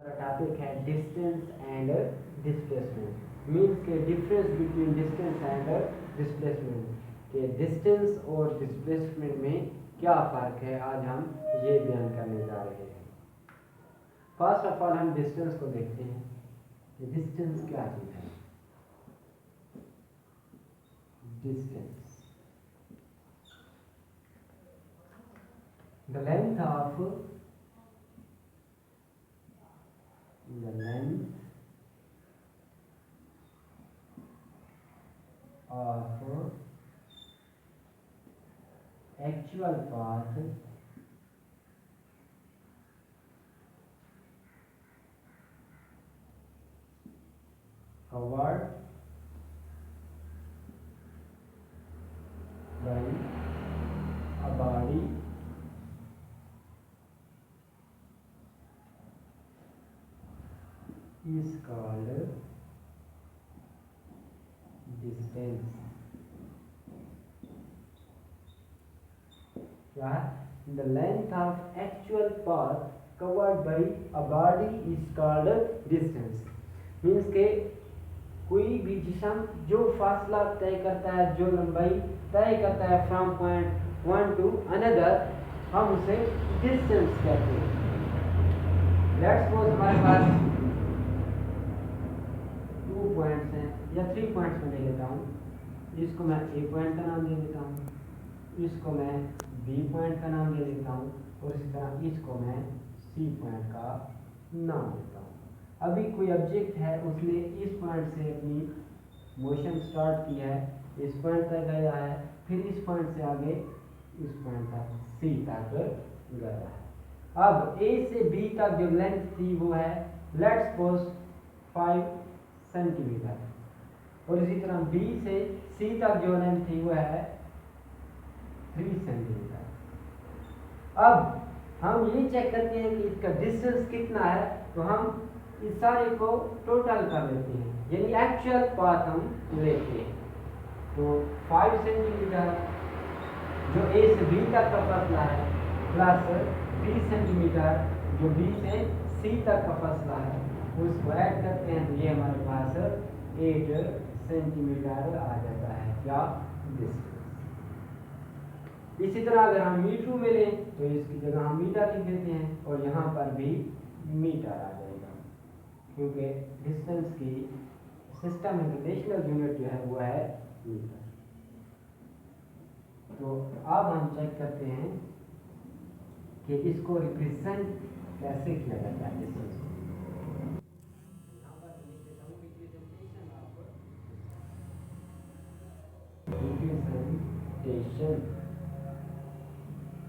Topic है distance and displacement. Means के difference between distance and displacement के distance और डिस्प्लेसमेंट में क्या फ़र्क है, आज हम ये बयान करने जा रहे हैं। फर्स्ट ऑफ ऑल हम डिस्टेंस को देखते हैं कि डिस्टेंस क्या चीज़ है। Distance the length of the length of actual path covered by a body is called distance। क्या है? The length of actual path covered by a body is called distance। Means के कोई भी जिस्म जो फासला तय करता है, जो लंबाई तय करता है from point one two another, हम उसे डिस्टेंस कहते हैं। लेट्स सपोज हमारे पास 2 पॉइंट्स हैं या 3 पॉइंट्स में ले लेता हूँ। इसको मैं ए पॉइंट का नाम दे देता हूँ, इसको मैं बी पॉइंट का नाम दे देता हूँ और इसी तरह इसको मैं सी पॉइंट का नाम देता हूँ। अभी कोई ऑब्जेक्ट है, उसने इस पॉइंट से अपनी मोशन स्टार्ट किया है, इस पॉइंट तक गया है, फिर इस पॉइंट से आगे इस पॉइंट तक सी तक गया है। अब ए से बी तक जो लेंथ थी वो है लेट्स सपोज 5 सेंटीमीटर और इसी तरह बी से सी तक जो लेंथ थी वो है 3 सेंटीमीटर। अब हम ये चेक करते हैं कि इसका डिस्टेंस कितना है, तो हम इस सारे को टोटल कर लेते हैं, यानी एक्चुअल पाथ हम लेते हैं। तो 5 सेंटीमीटर जो ए से बी तक का फासला है प्लस 3 सेंटीमीटर जो बी से सी तक का फासला है, उसको ऐड करते हैं तो ये हमारे पास 8 सेंटीमीटर आ जाता है क्या डिस्टेंस। इसी तरह अगर हम मीटर में लें तो इसकी जगह हम मीटर लिख देते हैं और यहाँ पर भी मीटर आ जाएगा, क्योंकि डिस्टेंस की सिस्टम इंटरनेशनल यूनिट जो है वो है मीटर। तो अब हम चेक करते हैं कि इसको रिप्रेजेंट कैसे किया जाता है डिस्टेंस को। यहाँ पर मैं लिख देता हूँ रिप्रेजेंटेशन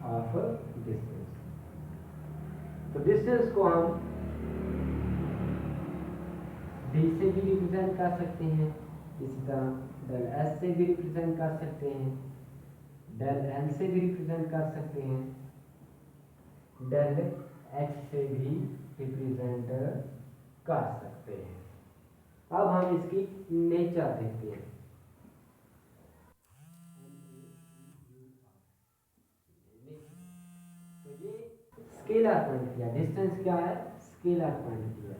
ऑफ डिस्टेंस। तो डिस्टेंस को हम डी से भी रिप्रेजेंट कर सकते हैं, इसी तरह डेल एस से भी रिप्रेजेंट कर सकते हैं, डेल एन से भी रिप्रेजेंट कर सकते हैं, डेल एच से भी रिप्रेजेंट कर सकते हैं। अब हम इसकी नेचर देखते हैं। तो ये स्केलर क्वांटिटी है। डिस्टेंस क्या है? स्केलर क्वांटिटी है।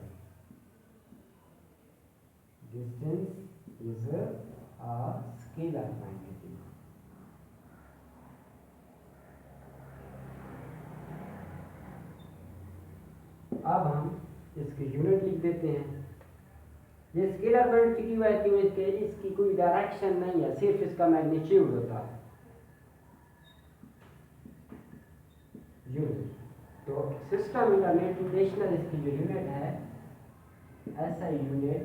Distance is a scalar quantity. अब हम इसकी यूनिट लिख देते हैं। ये स्केलर क्वांटिटी क्यों है? क्यों इसकी कोई डायरेक्शन नहीं है, सिर्फ इसका मैग्नीट्यूड होता है यूनिट। तो सिस्टम इंटरनेशनल इसकी जो यूनिट है ऐसा unit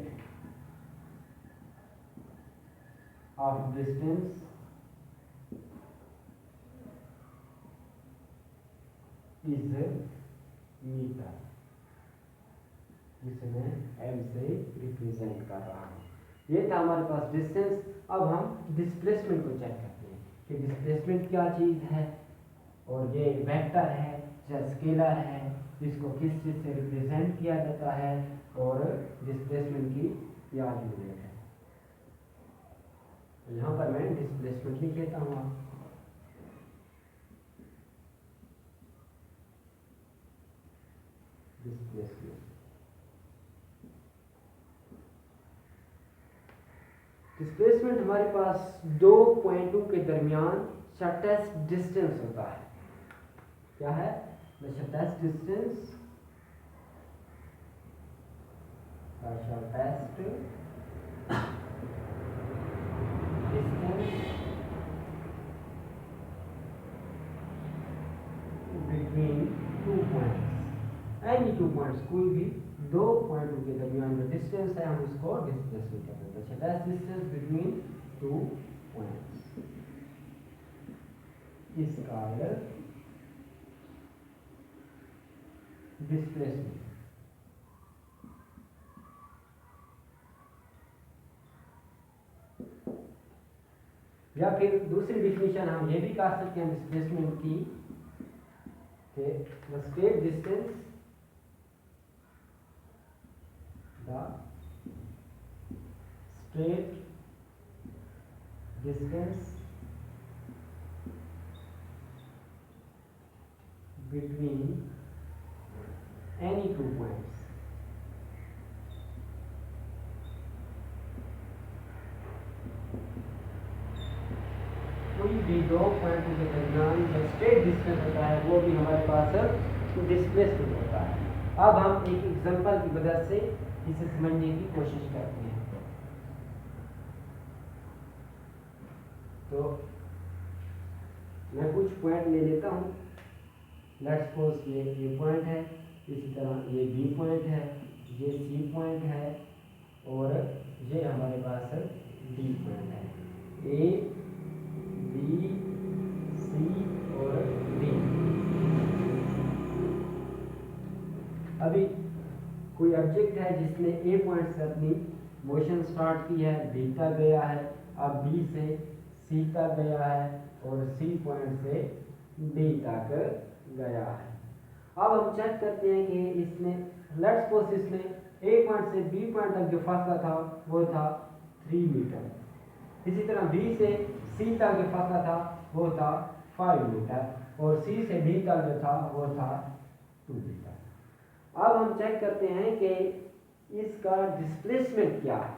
of distance is metre, जिसे मैं एम से रिप्रेजेंट कर रहा हूँ। ये था हमारे पास डिस्टेंस। अब हम डिस्प्लेसमेंट को चेक करते हैं कि डिस्प्लेसमेंट क्या चीज़ है, और ये वेक्टर है या स्केलर है, इसको किस चीज़ से रिप्रेजेंट किया जाता है, और डिस्प्लेसमेंट की क्या यूनिट है। तो यहाँ पर मैं डिस्प्लेसमेंट लिख लेता हूँ। आप डिस्प्लेसमेंट डिस्प्लेसमेंट हमारे पास दो पॉइंटों के दरमियान शॉर्टेस्ट डिस्टेंस होता है। क्या है? The shortest distance, the shortest distance between two points. Any two points, कोई भी दो पॉइंटों के दरमियान जो डिस्टेंस है हम उसको डिस्प्लेसमेंट कहते हैं। The shortest distance between two points is called displacement. या फिर दूसरी डिफिनेशन हम ये भी कह सकते हैं डिस्प्लेसमेंट की, the straight distance, the straight distance between any two points। कोई भी दो पॉइंटों के दरमियान जो स्ट्रेट डिस्टेंस होता है वो भी हमारे पास डिस्प्लेसमेंट होता है। अब हम एक एग्जांपल की मदद से इसे समझने की कोशिश करते हैं। तो मैं कुछ पॉइंट ले लेता हूँ। लेट्स सपोज ये पॉइंट है, इसी तरह ये बी पॉइंट है, ये सी पॉइंट है और ये हमारे पास डी पॉइंट है। ए बी सी और डी। अभी कोई ऑब्जेक्ट है जिसने ए पॉइंट से अपनी मोशन स्टार्ट की है, बी तक गया है, अब बी से सी तक गया है और सी पॉइंट से डी तक गया है। अब हम चेक करते हैं कि इसने लेट्स सपोज इसने ए पॉइंट से बी पॉइंट तक जो फासला था वो था 3 मीटर। इसी तरह बी से सी तक जो फासला था वो था 5 मीटर और सी से डी तक जो था वो था 2 मीटर। अब हम चेक करते हैं कि इसका डिस्प्लेसमेंट क्या है।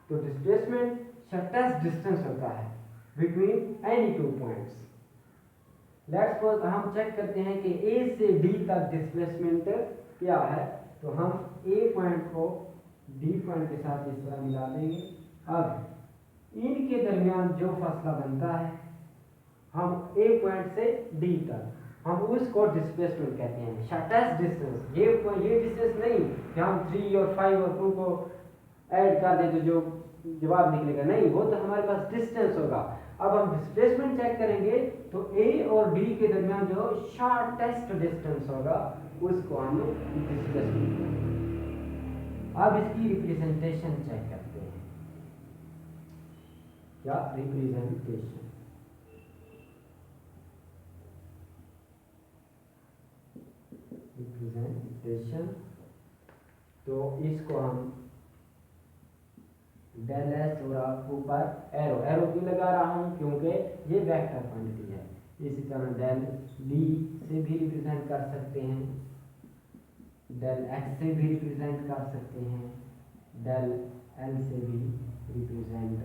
तो डिस्प्लेसमेंट शॉर्टेस्ट डिस्टेंस होता है between any two points. Let's suppose हम चेक करते हैं कि ए से डी तक डिस्प्लेसमेंट क्या है। तो हम ए पॉइंट को डी पॉइंट के साथ इस तरह मिला देंगे। अब इनके दरमियान जो फासला बनता है हम ए पॉइंट से डी तक, हम उसको डिस्प्लेसमेंट कहते हैं, शॉर्टेस्ट डिस्टेंस। ये डिस्टेंस नहीं कि हम 3 और 5 और 2 को ऐड कर दें तो जो जवाब निकलेगा, नहीं, वो तो हमारे पास डिस्टेंस होगा। अब हम डिस्प्लेसमेंट चेक करेंगे तो ए और बी के दरमियान जो शॉर्टेस्ट डिस्टेंस होगा उसको हम डिस्प्लेसमेंट करेंगे। अब इसकी रिप्रेजेंटेशन चेक करते हैं। क्या रिप्रेजेंटेशन? तो इसको हम डेल एस और ऊपर एरो क्यों लगा रहा हूं? क्योंकि ये वेक्टर क्वांटिटी है। इसी तरह डेल डी से भी रिप्रेजेंट कर सकते हैं, डेल एक्स से भी रिप्रेजेंट कर सकते हैं, डेल एल से भी रिप्रेजेंट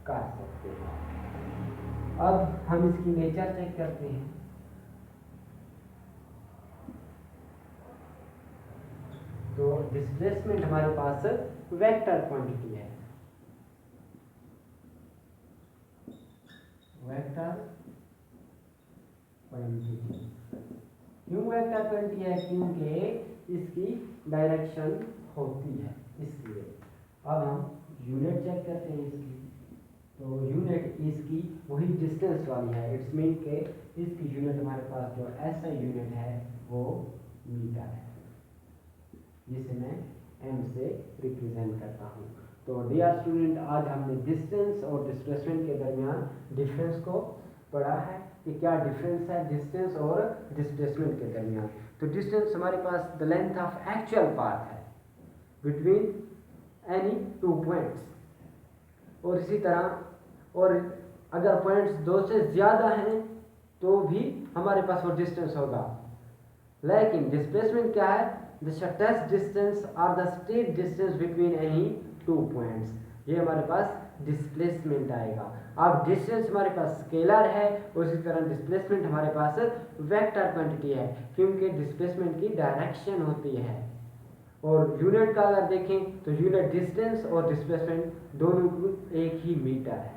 कर सकते हैं। अब हम इसकी नेचर चेक करते हैं। तो डिस्प्लेसमेंट हमारे पास वेक्टर क्वांटिटी है, वेक्टर क्वांटिटी। क्यों वेक्टर क्वांटिटी है? क्योंकि इसकी डायरेक्शन होती है, इसलिए। अब हम यूनिट चेक करते हैं इसकी। तो यूनिट इसकी वही डिस्टेंस वाली है। इट्स मीन के इसकी यूनिट हमारे पास जो ऐसा यूनिट है वो मीटर है, जिसे मैं m से रिप्रेजेंट करता हूँ। तो डियर स्टूडेंट, आज हमने डिस्टेंस और डिस्प्लेसमेंट के दरमियान डिफरेंस को पढ़ा है कि क्या डिफरेंस है डिस्टेंस और डिस्प्लेसमेंट के दरमियान। तो डिस्टेंस हमारे पास the length of actual path है बिटवीन एनी टू पॉइंट्स। और इसी तरह और अगर पॉइंट्स 2 से ज़्यादा हैं तो भी हमारे पास वो डिस्टेंस होगा। लेकिन डिस्प्लेसमेंट क्या है? The shortest distance or the straight distance between any two points। ये हमारे पास डिस्प्लेसमेंट आएगा। अब डिस्टेंस हमारे पास स्केलर है, उसी तरह डिस्प्लेसमेंट हमारे पास वेक्टर क्वांटिटी है, क्योंकि डिस्प्लेसमेंट की डायरेक्शन होती है। और यूनिट का अगर देखें तो यूनिट डिस्टेंस और डिस्प्लेसमेंट दोनों को एक ही मीटर है।